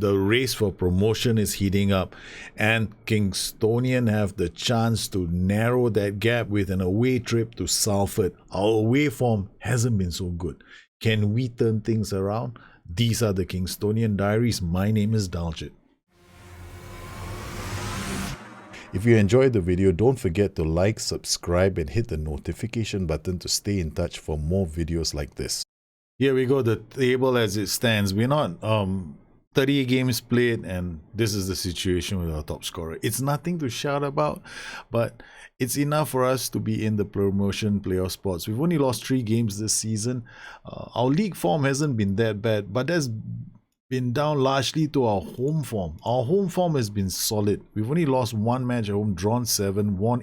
The race for promotion is heating up, and Kingstonian have the chance to narrow that gap with an away trip to Salford. Our away form hasn't been so good. Can we turn things around? These are the Kingstonian Diaries. My name is Daljit. If you enjoyed the video, don't forget to like, subscribe, and hit the notification button to stay in touch for more videos like this. Here we go, the table as it stands. We're not 30 games played, and this is the situation with our top scorer. It's nothing to shout about, but it's enough for us to be in the promotion playoff spots. We've only lost 3 games this season. Our league form hasn't been that bad, but that's been down largely to our home form. Our home form has been solid. We've only lost 1 match at home, drawn 7, won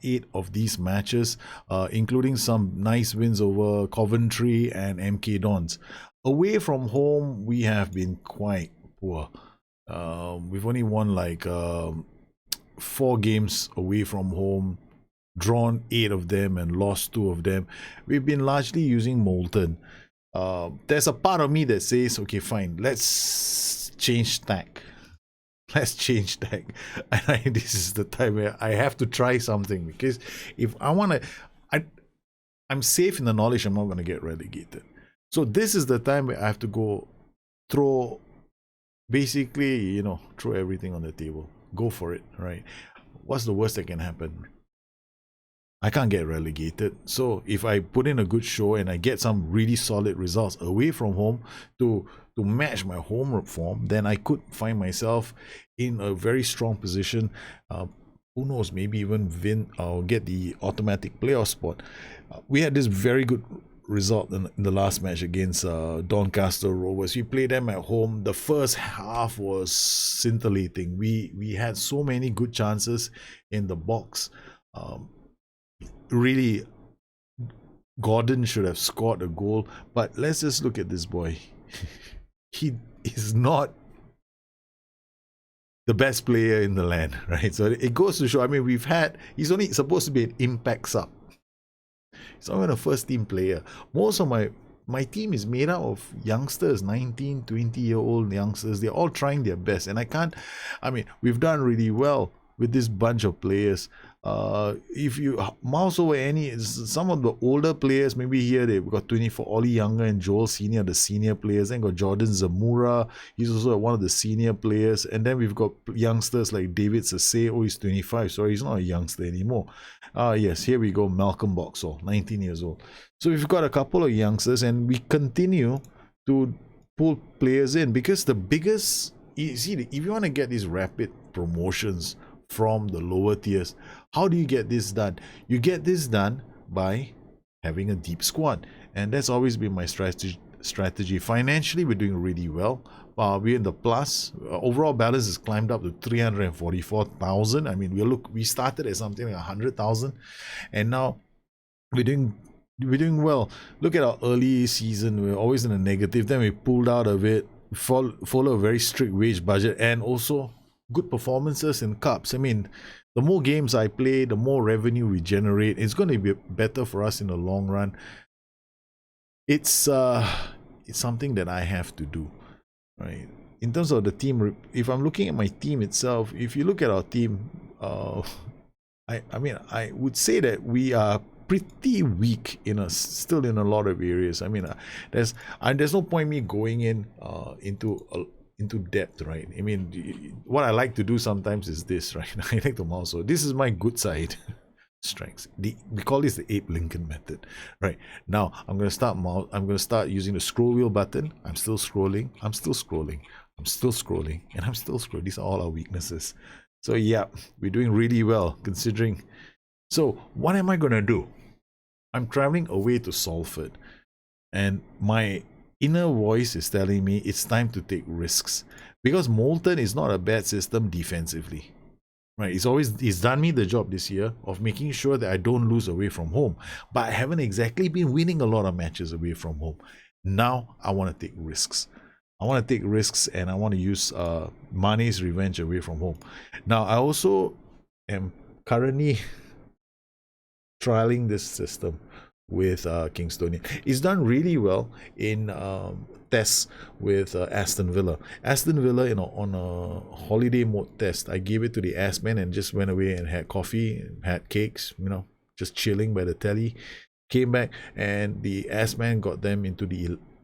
8 of these matches, including some nice wins over Coventry and MK Dons. Away from home, we have been quite poor. We've only won like 4 games away from home, drawn 8 of them and lost 2 of them. We've been largely using Molten. There's a part of me that says, okay, fine, let's change tack. Let's change tack. And this is the time where I have to try something, because if I want to, I'm safe in the knowledge I'm not going to get relegated. So this is the time where I have to go throw, basically, you know, throw everything on the table. Go for it, right? What's the worst that can happen? I can't get relegated. So if I put in a good show and I get some really solid results away from home to match my home form, then I could find myself in a very strong position. Who knows, maybe even win or get the automatic playoff spot. We had this very good result in the last match against Doncaster Rovers. We played them at home. The first half was scintillating. We had so many good chances in the box. Really, Gordon should have scored a goal, but let's just look at this boy. He is not the best player in the land, right? So it goes to show, I mean, he's only supposed to be an impact sub. He's not even a first team player. Most of my team is made up of youngsters, 19, 20-year-old youngsters. They're all trying their best, and we've done really well with this bunch of players. If you mouse over some of the older players, maybe here they've got 24, Ollie Younger and Joel Senior, the senior players. Then got Jordan Zamora, he's also one of the senior players. And then we've got youngsters like David Sase. Oh, he's 25. Sorry, he's not a youngster anymore. Yes, here we go, Malcolm Boxall, 19 years old. So we've got a couple of youngsters, and we continue to pull players in, because the biggest, you see, if you want to get these rapid promotions from the lower tiers, how do you get this done? You get this done by having a deep squad, and that's always been my strategy. Financially, we're doing really well. We're in the plus. Overall balance has climbed up to 344,000. I mean, we started at something like 100,000, and now we're doing well. Look at our early season. We're always in a negative. Then we pulled out of it. Follow a very strict wage budget, and also good performances in cups. I mean, the more games I play, the more revenue we generate. It's going to be better for us in the long run. It's something that I have to do, right? In terms of the team, if I'm looking at my team itself, if you look at our team, I would say that we are pretty weak still in a lot of areas. I mean, there's no point me going into depth, right? I mean, what I like to do sometimes is this, right? I like to mouse. So this is my good side strengths. We call this the Abe Lincoln method, right? Now I'm going to start using the scroll wheel button. I'm still scrolling. I'm still scrolling. I'm still scrolling, and I'm still scrolling. These are all our weaknesses. So yeah, we're doing really well considering. So what am I going to do? I'm traveling away to Salford, and my inner voice is telling me it's time to take risks, because Molten is not a bad system defensively, right? He's done me the job this year of making sure that I don't lose away from home, but I haven't exactly been winning a lot of matches away from home. Now I want to take risks. And I want to use Mane's revenge away from home. Now I also am currently trialing this system with Kingstonian. He's done really well in tests with Aston Villa. Aston Villa, on a holiday mode test, I gave it to the ass man and just went away and had coffee, and had cakes, just chilling by the telly. Came back and the ass man got them into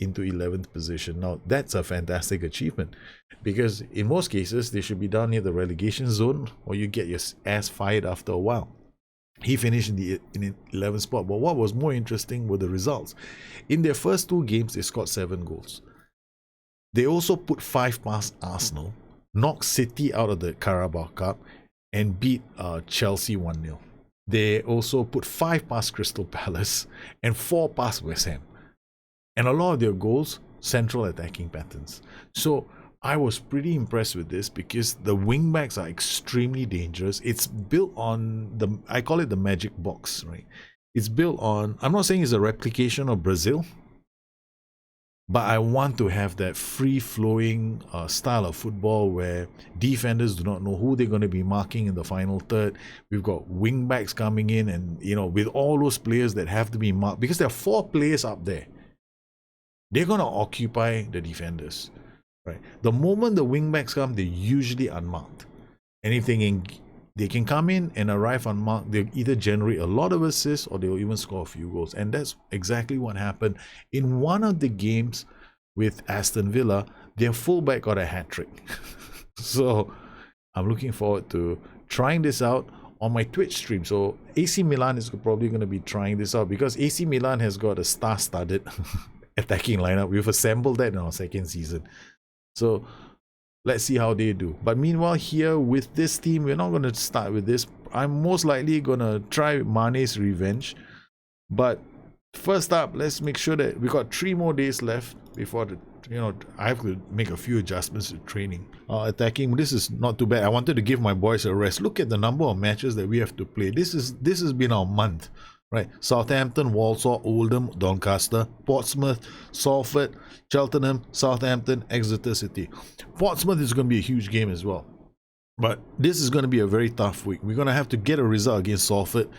11th position. Now that's a fantastic achievement, because in most cases they should be down near the relegation zone, or you get your ass fired after a while. He finished in the 11th spot. But what was more interesting were the results. In their first 2 games, they scored 7 goals. They also put 5 past Arsenal, knocked City out of the Carabao Cup, and beat Chelsea 1-0. They also put 5 past Crystal Palace and 4 past West Ham. And a lot of their goals, central attacking patterns. So I was pretty impressed with this, because the wingbacks are extremely dangerous. It's built on I call it the magic box, right? It's built on, I'm not saying it's a replication of Brazil, but I want to have that free-flowing style of football where defenders do not know who they're going to be marking in the final third. We've got wingbacks coming in, and with all those players that have to be marked, because there are 4 players up there. They're going to occupy the defenders. Right. The moment the wingbacks come, they're usually unmarked. And if they can come in and arrive unmarked, they'll either generate a lot of assists or they'll even score a few goals. And that's exactly what happened in one of the games with Aston Villa. Their fullback got a hat-trick. So I'm looking forward to trying this out on my Twitch stream. So AC Milan is probably going to be trying this out, because AC Milan has got a star-studded attacking lineup. We've assembled that in our second season. So let's see how they do. But meanwhile, here with this team, we're not going to start with this. I'm most likely going to try Mane's revenge. But first up, let's make sure that we got 3 more days left before I have to make a few adjustments to training. Attacking, this is not too bad. I wanted to give my boys a rest. Look at the number of matches that we have to play. This has been our month. Right, Southampton, Walsall, Oldham, Doncaster, Portsmouth, Salford, Cheltenham, Southampton, Exeter City. Portsmouth is going to be a huge game as well. But this is going to be a very tough week. We're going to have to get a result against Salford,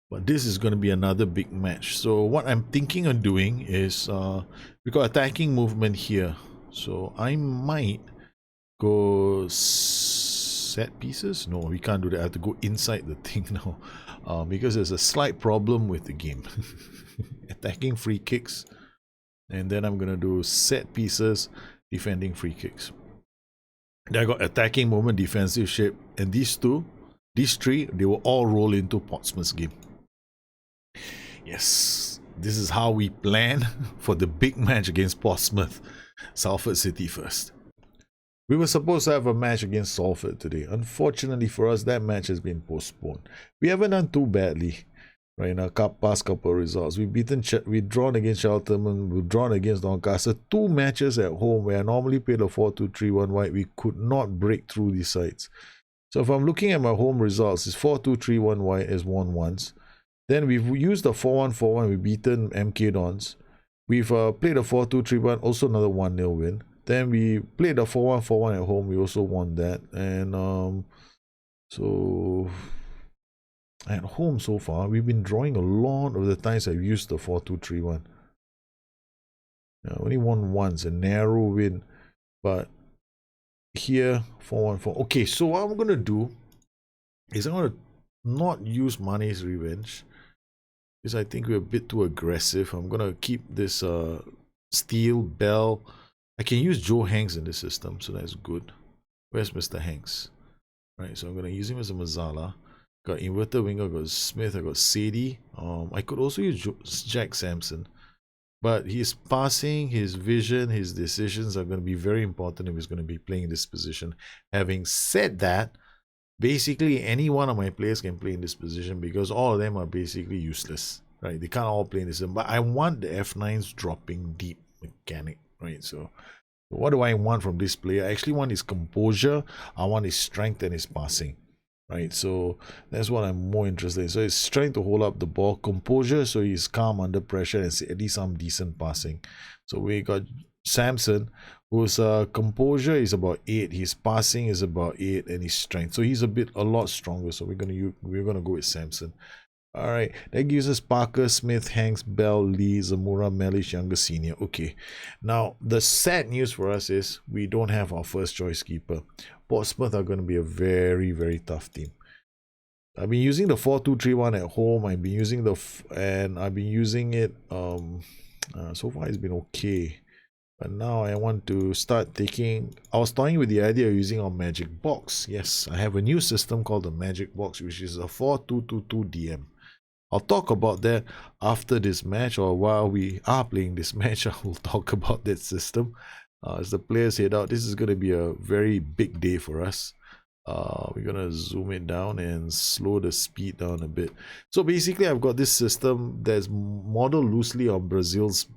but this is going to be another big match. So what I'm thinking of doing is, we got attacking movement here. So I might go set pieces. No, we can't do that. I have to go inside the thing now. Because there's a slight problem with the game. Attacking free kicks, and then I'm gonna do set pieces, defending free kicks. Then I got attacking moment, defensive shape, and these 3, they will all roll into Portsmouth's game. Yes, this is how we plan for the big match against Portsmouth. Salford City first. We were supposed to have a match against Salford today. Unfortunately for us, that match has been postponed. We haven't done too badly, right, in our past couple of results. We've drawn against Cheltenham, we've drawn against Doncaster. 2 matches at home where I normally play the 4-2-3-1 white. We could not break through these sides. So if I'm looking at my home results, it's 4-2-3-1 white has won once. Then we've used the 4-1-4-1, we've beaten MK Dons. We've played a 4-2-3-1, also another 1-0 win. Then we played a 4-1-4-1 at home. We also won that. And so at home so far, we've been drawing a lot of the times I've used the 4-2-3-1. I only won once, a narrow win. But here, 4-1-4. Okay, so what I'm going to do is I'm going to not use Mane's revenge, because I think we're a bit too aggressive. I'm going to keep this Steele, Bell. I can use Joe Hanks in the system, so that's good. Where's Mr. Hanks? Right, so I'm going to use him as a Mazzala. Got inverted winger, got Smith, I got Sadie. I could also use Jack Sampson. But his passing, his vision, his decisions are going to be very important if he's going to be playing in this position. Having said that, basically any one of my players can play in this position, because all of them are basically useless. Right, they can't all play in this. But I want the F9s dropping deep mechanic. Right, so what do I want from this player? I actually want his composure, I want his strength and his passing. Right, so that's what I'm more interested in. So his strength to hold up the ball, composure so he's calm under pressure, and at least some decent passing. So we got Samson, whose composure is about 8, his passing is about 8, and his strength, so he's a lot stronger. So we're gonna go with Samson. All right, that gives us Parker, Smith, Hanks, Bell, Lee, Zamora, Mellish, Younger, Senior. Okay, now the sad news for us is we don't have our first choice keeper. Portsmouth are going to be a very, very tough team. I've been using the 4-2-3-1 at home. I've been using and I've been using it. So far it's been okay. But now I want to start taking. I was toying with the idea of using our Magic Box. Yes, I have a new system called the Magic Box, which is a 4-2-2-2 DM. I'll talk about that after this match, or while we are playing this match. I will talk about that system. As the players head out, this is going to be a very big day for us. We're gonna zoom it down and slow the speed down a bit. So basically, I've got this system that's modeled loosely on Brazil's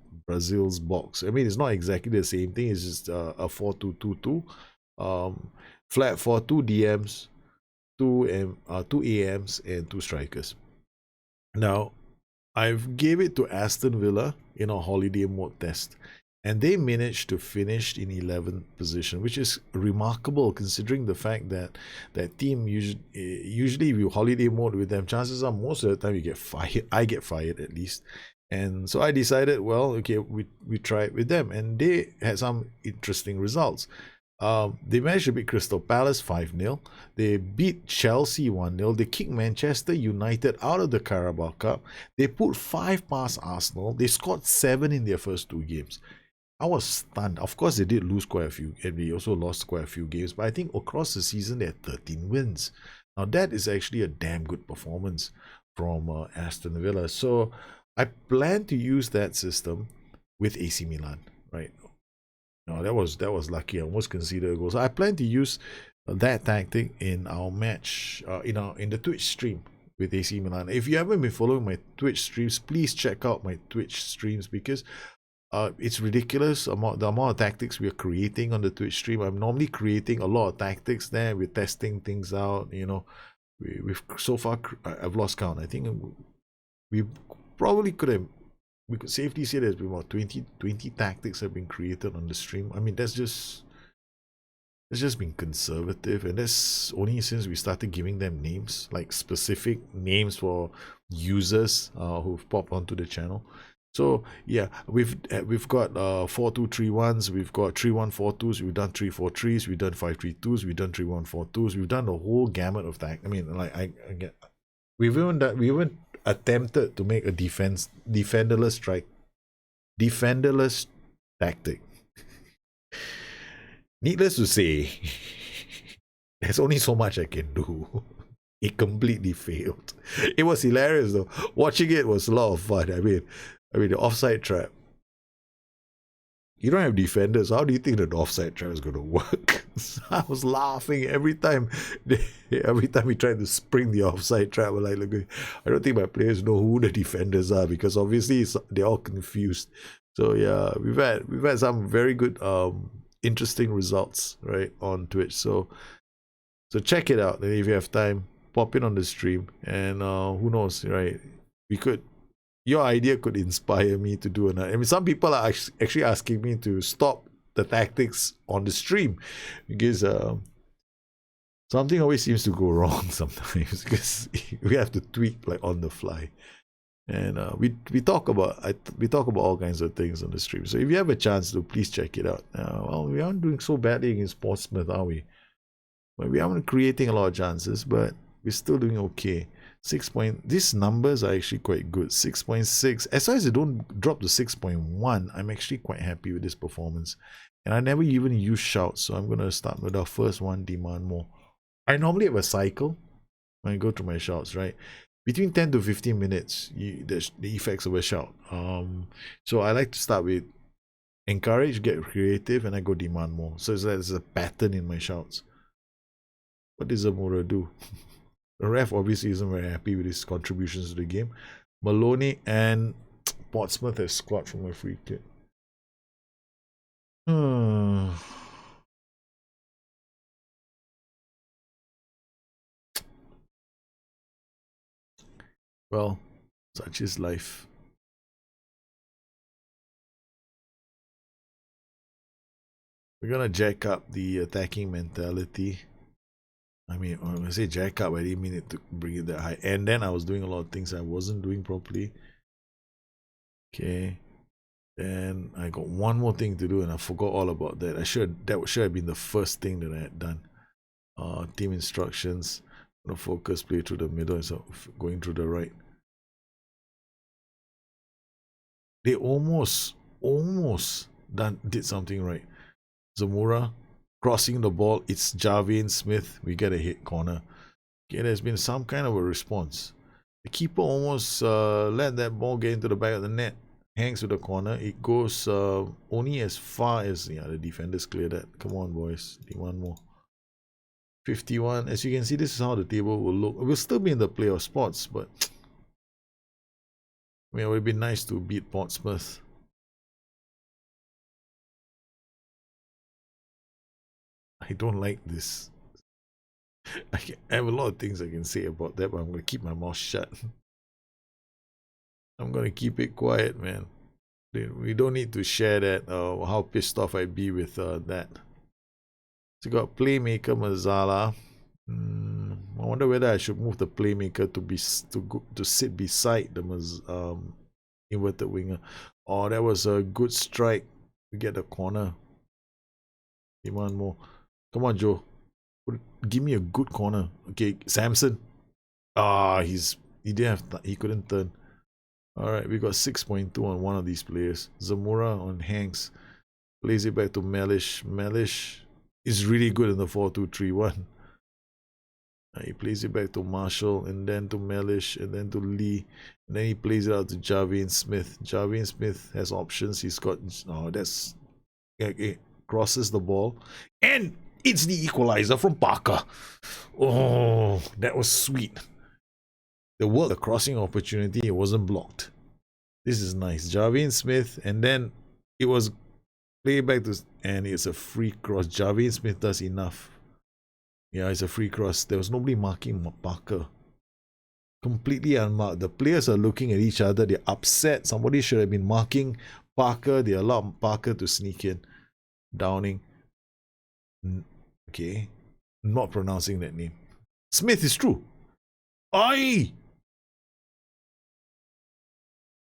box. I mean, it's not exactly the same thing. It's just a 4-2-2-2, flat for 2 DMs, two AMs, and 2 strikers. Now, I've gave it to Aston Villa in a holiday mode test, and they managed to finish in 11th position, which is remarkable considering the fact that that team usually if you holiday mode with them, chances are most of the time you get fired. I get fired at least. And so I decided, well, okay, we try it with them, and they had some interesting results. They managed to beat Crystal Palace 5-0. They beat Chelsea 1-0. They kicked Manchester United out of the Carabao Cup. They put 5 past Arsenal. They scored 7 in their first 2 games. I was stunned. Of course, they did lose quite a few, and they also lost quite a few games. But I think across the season, they had 13 wins. Now, that is actually a damn good performance from Aston Villa. So I plan to use that system with AC Milan, right? No, that was lucky. I almost considered a goal. So I plan to use that tactic in our match, in the Twitch stream with AC Milan. If you haven't been following my Twitch streams, please check out my Twitch streams, because it's ridiculous the amount of tactics we are creating on the Twitch stream. I'm normally creating a lot of tactics there. We're testing things out. We've so far I've lost count. I think we probably could have. We could safely say there's been about 20 tactics have been created on the stream. I mean, that's just been conservative, and that's only since we started giving them names, like specific names for users who've popped onto the channel. So yeah, we've got 4-2-3-1s, we've got 3-1-4-2s, we've done 3-4-3s, we've done 5-3-2s, we've done 3-1-4-2s, we've done the whole gamut of that. I mean, like I get, we even attempted to make a defenderless tactic. Needless to say, there's only so much I can do. It completely failed. It was hilarious though. Watching it was a lot of fun. I mean the offside trap. You don't have defenders. How do you think the offside trap is going to work? I was laughing every time. Every time we tried to spring the offside trap, we're like, look, I don't think my players know who the defenders are, because obviously they're all confused. So yeah, we've had some very good, interesting results right on Twitch. So check it out. And if you have time, pop in on the stream, and who knows, right? Your idea could inspire me to do another. I mean, some people are actually asking me to stop the tactics on the stream, because something always seems to go wrong sometimes, because we have to tweak like on the fly. And we talk about all kinds of things on the stream. So if you have a chance to, please check it out. Well, we aren't doing so badly against Portsmouth, are we? Well, we aren't creating a lot of chances, but we're still doing okay. 6 point. These numbers are actually quite good. 6.6. As long as they don't drop to 6.1, I'm actually quite happy with this performance. And I never even use shouts, so I'm gonna start with our first one. Demand more. I normally have a cycle when I go through my shouts, right? Between 10 to 15 minutes, there's the effects of a shout. So I like to start with encourage, get creative, and I go demand more. So there's a pattern in my shouts. What does Zamora do? The ref obviously isn't very happy with his contributions to the game. Maloney and Portsmouth have scored from a free kick. Well, such is life. We're gonna jack up the attacking mentality. I mean, when I say jack up, I didn't mean it to bring it that high. And then I was doing a lot of things I wasn't doing properly. Okay. Then I got one more thing to do and I forgot all about that. That should have been the first thing that I had done. Team instructions. I'm gonna focus, play through the middle instead of going through the right. They almost did something right. Zamora crossing the ball. It's Javian Smith. We get a hit corner. Okay, there's been some kind of a response. The keeper almost let that ball get into the back of the net. Hangs to the corner. It goes only as far as the defenders clear that. Come on, boys. One more. 51. As you can see, this is how the table will look. We'll still be in the playoff spots, but I mean, it would be nice to beat Portsmouth. I don't like this. I have a lot of things I can say about that, but I'm going to keep my mouth shut. I'm going to keep it quiet, man. We don't need to share that, how pissed off I'd be with that. So you got Playmaker Mazzala. I wonder whether I should move the Playmaker to sit beside the inverted winger. Oh, that was a good strike. We get the corner. Demand more. Come on, Joe. Give me a good corner. Okay, Samson. He couldn't turn. Alright, we got 6.2 on one of these players. Zamora on Hanks. Plays it back to Mellish. Mellish is really good in the 4-2-3-1. He plays it back to Marshall and then to Mellish and then to Lee. And then he plays it out to Javian Smith. Javian Smith has options. He's got crosses the ball. And it's the equalizer from Parker. Oh, that was sweet. The crossing opportunity, it wasn't blocked. This is nice. Javian Smith, and then it was played back to, and it's a free cross. Javian Smith does enough. Yeah, it's a free cross. There was nobody marking Parker. Completely unmarked. The players are looking at each other. They're upset. Somebody should have been marking Parker. They allowed Parker to sneak in. Downing. Okay. Not pronouncing that name. Smith is true. Aye!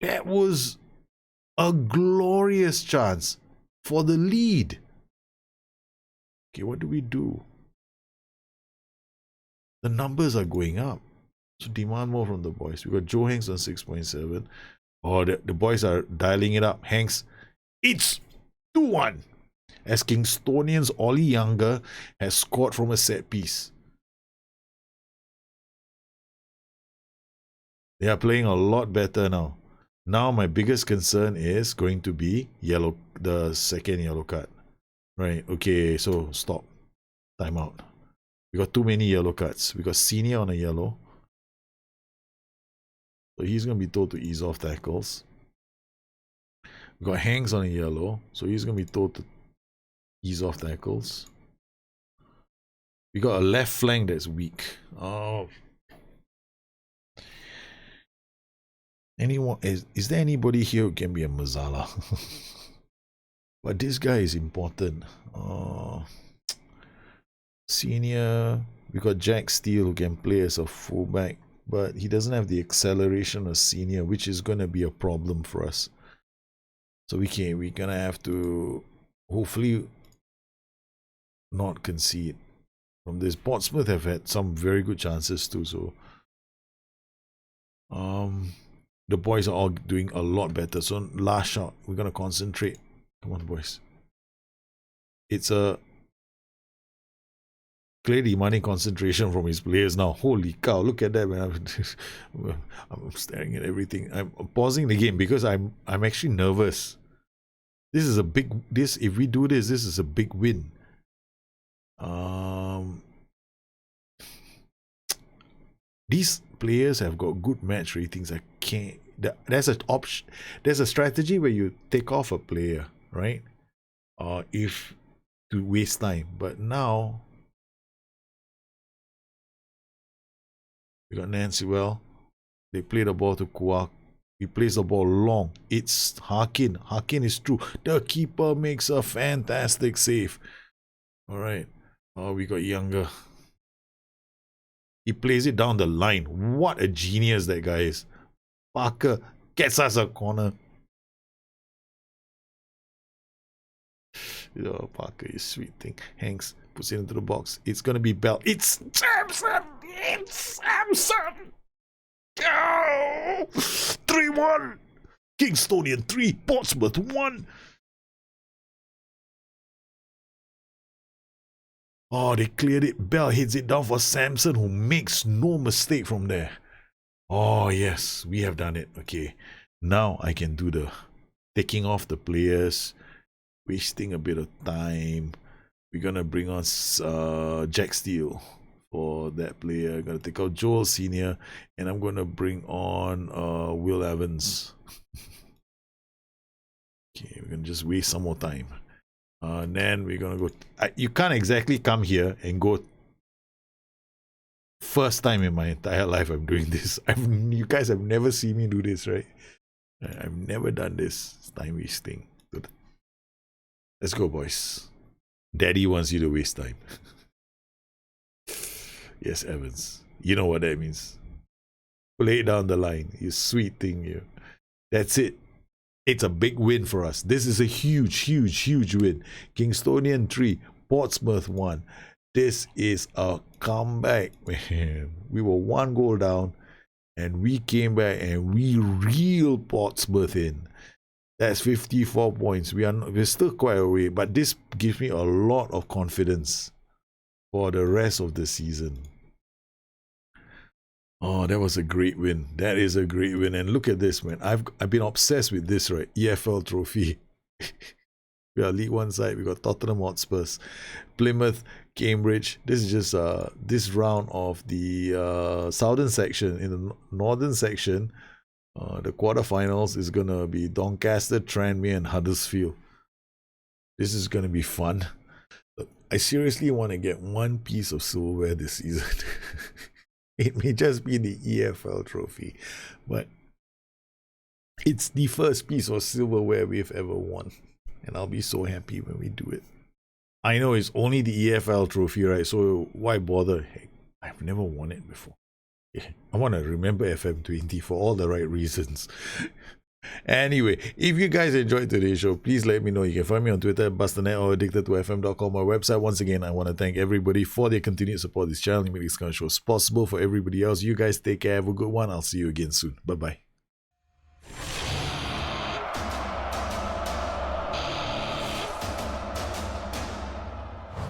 That was a glorious chance for the lead. Okay, what do we do? The numbers are going up. So demand more from the boys. We got Joe Hanks on 6.7. Oh, the boys are dialing it up. Hanks, it's 2-1. As Kingstonian's Ollie Younger has scored from a set piece. They are playing a lot better now. Now my biggest concern is going to be the second yellow card. Right, okay, so stop. Time out. We got too many yellow cards. We got Senior on a yellow. So he's going to be told to ease off tackles. We got Hanks on a yellow. So he's going to be told to ease off tackles. We got a left flank that's weak. Oh. Anyone is there anybody here who can be a Mazzala? But this guy is important. Senior, we got Jack Steele who can play as a fullback, but he doesn't have the acceleration of Senior, which is gonna be a problem for us. So we're gonna have to hopefully not concede from this. Portsmouth have had some very good chances too, so the boys are all doing a lot better. So last shot, we're gonna concentrate. Come on, boys. It's a clearly demanding concentration from his players now. Holy cow, look at that, man. I'm staring at everything. I'm pausing the game because I'm actually nervous. This is a big if we do this is a big win. These players have got good match ratings. I can't. There's an option. There's a strategy where you take off a player, right? If to waste time. But now we got Nancy well. They play the ball to Kuak. He plays the ball long. It's Harkin. Harkin is true. The keeper makes a fantastic save. All right. Oh, we got Younger. He plays it down the line. What a genius that guy is. Parker gets us a corner. Oh, Parker, you sweet thing. Hanks puts it into the box. It's going to be Bell. It's Samson! It's Samson! Oh! 3-1! Kingstonian 3, Portsmouth 1. Oh, they cleared it. Bell hits it down for Samson, who makes no mistake from there. Oh, yes, we have done it. Okay, now I can do the taking off the players, wasting a bit of time. We're going to bring on Jack Steele for that player. I'm going to take out Joel Sr. and I'm going to bring on Will Evans. Okay, we're going to just waste some more time. And then we're going to go... you can't exactly come here and go... First time in my entire life I'm doing this. You guys have never seen me do this, right? I've never done this. It's time wasting. Let's go, boys. Daddy wants you to waste time. Yes, Evans. You know what that means. Play down the line. You sweet thing, you. That's it. It's a big win for us. This is a huge win. Kingstonian 3, Portsmouth 1. This is a comeback, man. We were 1 goal down and we came back and we reeled Portsmouth in. That's 54 points. We're still quite away, but this gives me a lot of confidence for the rest of the season. Oh, that was a great win. That is a great win. And look at this, man. I've been obsessed with this, right? EFL trophy. We are League One side. We got Tottenham Hotspurs, Plymouth, Cambridge. This is just this round of the southern section. In the northern section, the quarterfinals is gonna be Doncaster, Tranmere, and Huddersfield. This is gonna be fun. I seriously want to get one piece of silverware this season. It may just be the EFL trophy, but it's the first piece of silverware we've ever won. And I'll be so happy when we do it. I know it's only the EFL trophy, right? So why bother? Heck, I've never won it before. Yeah, I want to remember FM20 for all the right reasons. Anyway, if you guys enjoyed today's show, please let me know. You can find me on Twitter, Bustthenet, or addicted2fm.com, my website. Once again, I want to thank everybody for their continued support of this channel. You make these kind of shows possible for everybody else. You guys take care. Have a good one. I'll see you again soon. Bye-bye.